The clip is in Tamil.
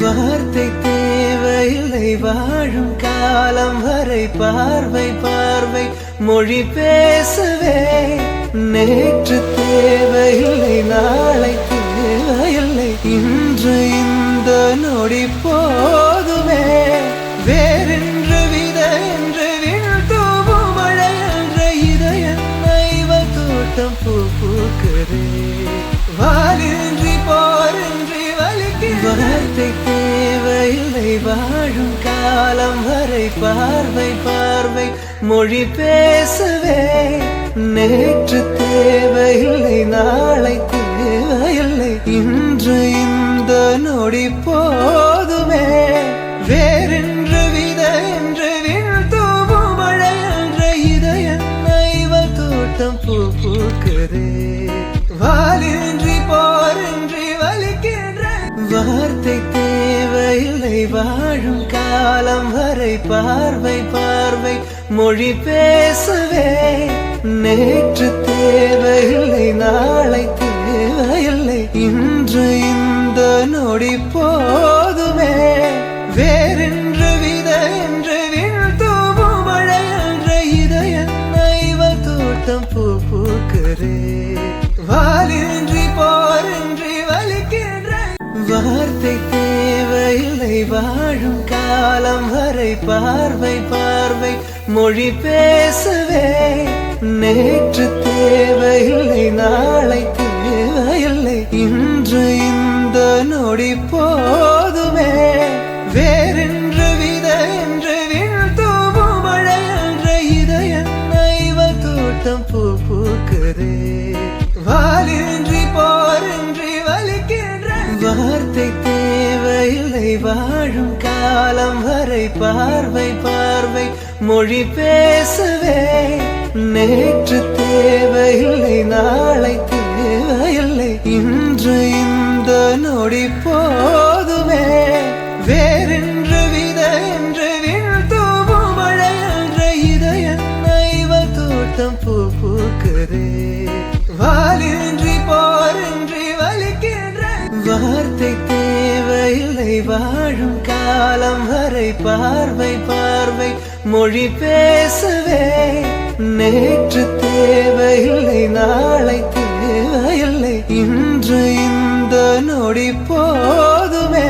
வார்த்தை தேவையில்லை வாழும் காலம் வரை பார்வை பார்வை மொழி பேசவே. நேற்று தேவையில்லை நாளை தேவையில்லை இன்று இந்த நொடி போதுமே. வேறென்று வித என்று விழ் தூவும் மழை என்ற இதய தோட்டம் பூ பூக்குதே. வாலின்றி போரின்றி வலிக்கு வார்த்தை தேவையில்லை வாழும் காலம் வரை பார்வை பார்வை மொழி பேசவே. நேற்று தேவையில்லை நாளை தேவையில்லை இன்று இந்த நொடி போதுமே. வேறென்று வித என்று விழ் தூவும் மழை என்ற இதய தோட்டம் பூ பூக்குதே. வாலின்றி போரின்றி வலிக்கின்ற வார்த்தை தேவையில்லை வாழும் காலம் வரை பார்வை பார்வை மொழி பேசவே. நேற்று தேவையில்லை நாளை தேவையில்லை இன்று இந்த நொடி போதுமே. வேறென்று வித என்று விழ் தூவும் மழை என்ற இதய தோட்டம் பூ பூக்குதே. வாலின்றி போரின்றி வலிக்கின்ற வார்த்தை தேவையில்லை வாழும் காலம் வரை பார்வை பார்வை மொழி பேசவே. நேற்று தேவையில்லை நாளை தேவையில்லை இன்று இந்த நொடி போதுமே. வேறென்று வித என்று விழ் தூவும் மழை என்ற இதய தோட்டம் பூ பூக்குதே. வாலின்றி போரின்றி வலிக்கின்ற வார்த்தை தேவையில்லை வாழும் காலம் வரை பார்வை பார்வை மொழி பேசவே. நேற்று தேவையில்லை நாளை தேவையில்லை இன்று இந்த நொடி போதுமே. வேறென்று வித என்று விழ் தூவும் மழை என்ற இதய தோட்டம் பூ பூக்குதே. வாலின்றி போரின்றி வலிக்கின்ற வார்த்தை தேவையில்லை வாழும் காலம் வரை பார்வை பார்வை மொழி பேசவே. நேற்று தேவையில்லை நாளை தேவையில்லை இன்று இந்த நொடி போதுமே.